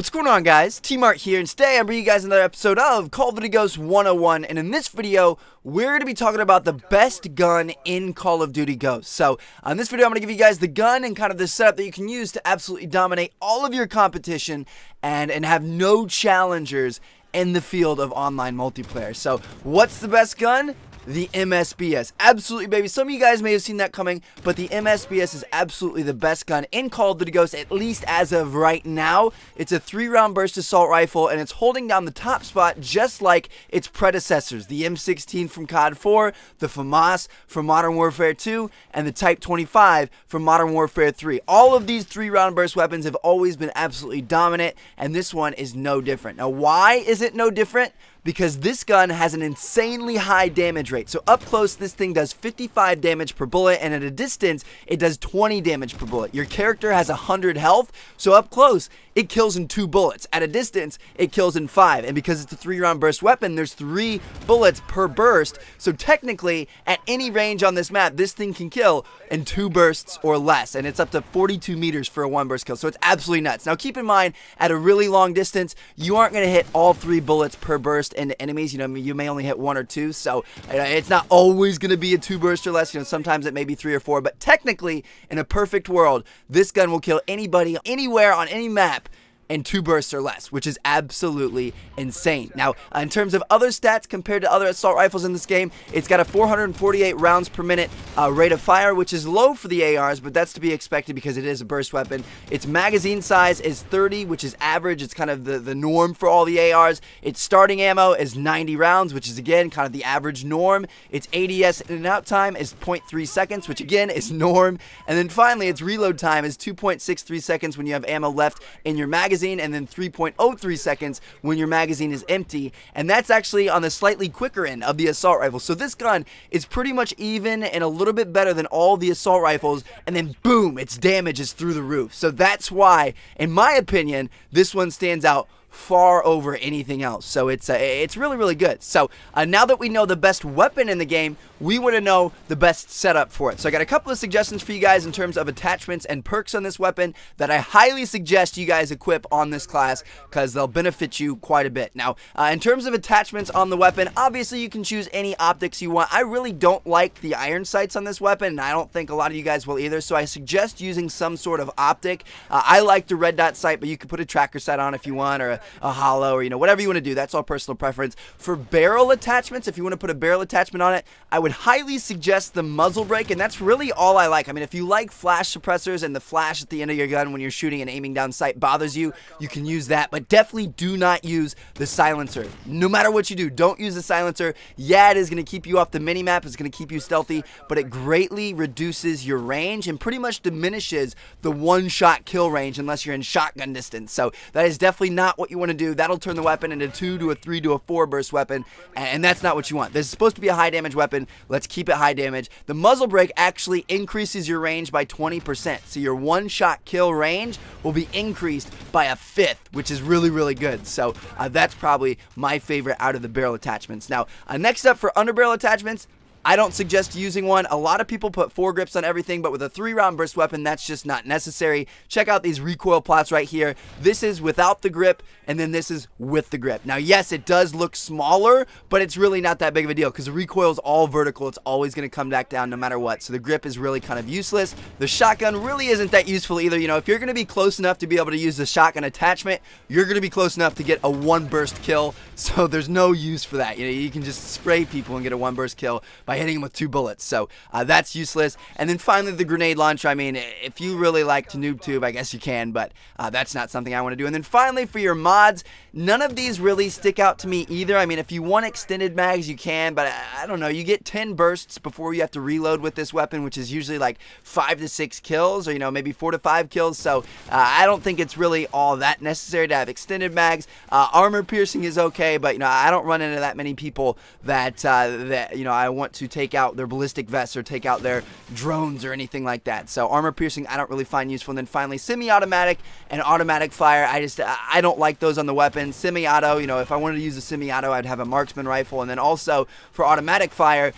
What's going on, guys? T-Mart here, and today I'm bringing you guys another episode of Call of Duty Ghosts 101, and in this video, we're going to be talking about the best gun in Call of Duty Ghosts. So, in this video, I'm going to give you guys the gun and kind of the setup that you can use to absolutely dominate all of your competition and have no challengers in the field of online multiplayer. So, what's the best gun? The MSBS. Absolutely, baby. Some of you guys may have seen that coming, but the MSBS is absolutely the best gun in Call of Duty Ghosts, at least as of right now. It's a 3-round burst assault rifle, and it's holding down the top spot just like its predecessors, the M16 from COD 4, the FAMAS from Modern Warfare 2, and the Type 25 from Modern Warfare 3. All of these 3-round burst weapons have always been absolutely dominant, and this one is no different. Now, why is it no different? Because this gun has an insanely high damage rate. So up close, this thing does 55 damage per bullet, and at a distance, it does 20 damage per bullet. Your character has 100 health, so up close, it kills in 2 bullets. At a distance, it kills in 5, and because it's a 3-round burst weapon, there's 3 bullets per burst, so technically, at any range on this map, this thing can kill in 2 bursts or less, and it's up to 42 meters for a 1-burst kill, so it's absolutely nuts. Now keep in mind, at a really long distance, you aren't going to hit all 3 bullets per burst into enemies. You may only hit 1 or 2, so it's not always going to be a 2 burst or less. Sometimes it may be 3 or 4, but technically, in a perfect world, this gun will kill anybody, anywhere, on any map in 2 bursts or less, which is absolutely insane. Now, in terms of other stats compared to other assault rifles in this game, it's got a 448 rounds per minute rate of fire, which is low for the ARs, but that's to be expected because it is a burst weapon. Its magazine size is 30, which is average. It's kind of the norm for all the ARs. Its starting ammo is 90 rounds, which is, again, kind of the average norm. Its ADS in and out time is 0.3 seconds, which, again, is norm. And then finally, its reload time is 2.63 seconds when you have ammo left in your magazine, and then 3.03 seconds when your magazine is empty, and that's actually on the slightly quicker end of the assault rifle. So this gun is pretty much even and a little bit better than all the assault rifles, and then boom, its damage is through the roof. So that's why, in my opinion, this one stands out far over anything else. So it's really, really good. So now that we know the best weapon in the game, we want to know the best setup for it. So I got a couple of suggestions for you guys in terms of attachments and perks on this weapon that I highly suggest you guys equip on this class because they'll benefit you quite a bit. Now, in terms of attachments on the weapon, obviously you can choose any optics you want. I really don't like the iron sights on this weapon, and I don't think a lot of you guys will either, so I suggest using some sort of optic. I like the red dot sight, but you can put a tracker sight on if you want, or a hollow, or whatever you want to do. That's all personal preference. For barrel attachments, if you want to put a barrel attachment on it, I would highly suggest the muzzle brake, and that's really all I like. I mean, if you like flash suppressors and the flash at the end of your gun when you're shooting and aiming down sight bothers you, you can use that, but definitely do not use the silencer. No matter what you do, don't use the silencer. Yeah, it is going to keep you off the minimap, it's going to keep you stealthy, but it greatly reduces your range and pretty much diminishes the one-shot kill range unless you're in shotgun distance. So that is definitely not what you want to do. That'll turn the weapon into 2 to a 3 to a 4 burst weapon, and that's not what you want. This is supposed to be a high damage weapon. Let's keep it high damage. The muzzle brake actually increases your range by 20%, so your one-shot kill range will be increased by a 5th, which is really, really good. So that's probably my favorite out of the barrel attachments. Now, next up for underbarrel attachments, I don't suggest using one. A lot of people put foregrips on everything, but with a 3-round burst weapon, that's just not necessary. Check out these recoil plots right here. This is without the grip, and then this is with the grip. Now, yes, it does look smaller, but it's really not that big of a deal because the recoil is all vertical. It's always going to come back down no matter what, so the grip is really kind of useless. The shotgun really isn't that useful either. If you're going to be close enough to be able to use the shotgun attachment, you're going to be close enough to get a 1-burst kill, so there's no use for that. You can just spray people and get a 1-burst kill by hitting him with 2 bullets, so that's useless. And then finally, the grenade launcher. I mean, if you really like to noob tube, I guess you can, but that's not something I want to do. And then finally, for your mods, none of these really stick out to me either. I mean, if you want extended mags, you can, but I don't know. You get 10 bursts before you have to reload with this weapon, which is usually like 5 to 6 kills, or maybe 4 to 5 kills. So I don't think it's really all that necessary to have extended mags. Armor piercing is okay, but I don't run into that many people that I want to take out their ballistic vests or take out their drones or anything like that. So armor piercing I don't really find useful. And then finally, semi-automatic and automatic fire. I don't like those on the weapon. Semi-auto, if I wanted to use a semi-auto, I'd have a marksman rifle. And then also for automatic fire,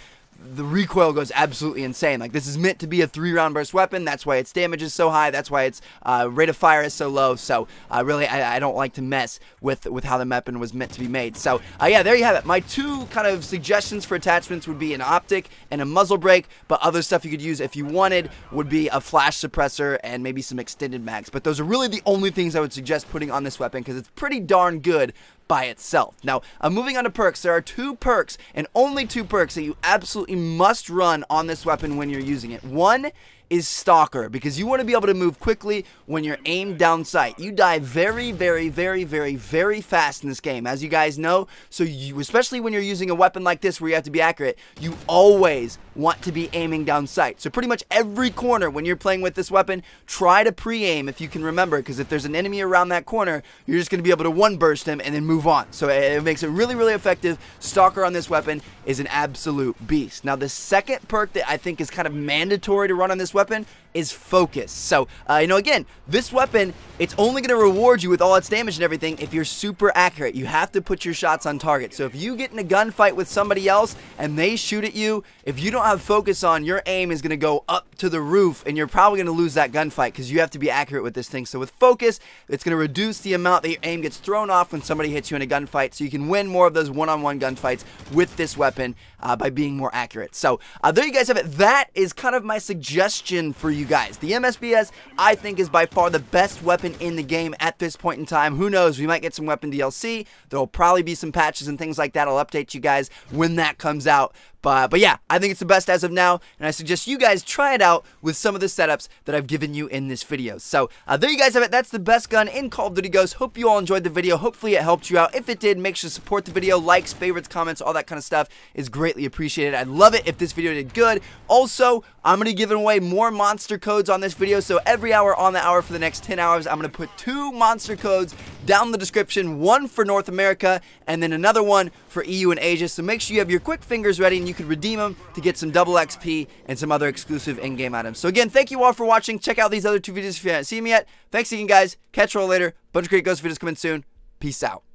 the recoil goes absolutely insane. Like, this is meant to be a 3-round burst weapon. That's why its damage is so high. That's why its rate of fire is so low. So really, I don't like to mess with how the weapon was meant to be made. So yeah, there you have it. My 2 kind of suggestions for attachments would be an optic and a muzzle brake, but other stuff you could use if you wanted would be a flash suppressor and maybe some extended mags. But those are really the only things I would suggest putting on this weapon, because it's pretty darn good by itself. Now, moving on to perks. There are 2 perks, and only 2 perks, that you absolutely must run on this weapon when you're using it. One is Stalker, because you want to be able to move quickly when you're aimed down sight. You die very, very, very, very, very fast in this game, as you guys know. So especially when you're using a weapon like this where you have to be accurate, you always want to be aiming down sight. So pretty much every corner when you're playing with this weapon, try to pre-aim if you can remember, because if there's an enemy around that corner, you're just going to be able to one-burst him and then move on. So it makes it really, really effective. Stalker on this weapon is an absolute beast. Now, the second perk that I think is kind of mandatory to run on this weapon is Focus. So, again, this weapon, it's only going to reward you with all its damage and everything if you're super accurate. You have to put your shots on target. So if you get in a gunfight with somebody else and they shoot at you, if you don't have Focus on, your aim is going to go up to the roof and you're probably going to lose that gunfight, because you have to be accurate with this thing. So with Focus, it's going to reduce the amount that your aim gets thrown off when somebody hits you in a gunfight, so you can win more of those one-on-one gunfights with this weapon by being more accurate. So there you guys have it. That is kind of my suggestion for you guys. The MSBS, I think, is by far the best weapon in the game at this point in time. Who knows? We might get some weapon DLC. There will probably be some patches and things like that. I'll update you guys when that comes out. But yeah, I think it's the best as of now, and I suggest you guys try it out with some of the setups that I've given you in this video. So there you guys have it. That's the best gun in Call of Duty Ghosts. Hope you all enjoyed the video. Hopefully it helped you out. If it did, make sure to support the video. Likes, favorites, comments, all that kind of stuff is greatly appreciated. I'd love it if this video did good. Also, I'm going to be giving away more monster codes on this video, so every hour on the hour for the next 10 hours, I'm going to put 2 monster codes down in the description, one for North America and then another one for EU and Asia. So make sure you have your quick fingers ready and you can redeem them to get some double XP and some other exclusive in-game items. So again, thank you all for watching. Check out these other 2 videos if you haven't seen them yet. Thanks again, guys. Catch you all later. Bunch of great ghost videos coming soon. Peace out.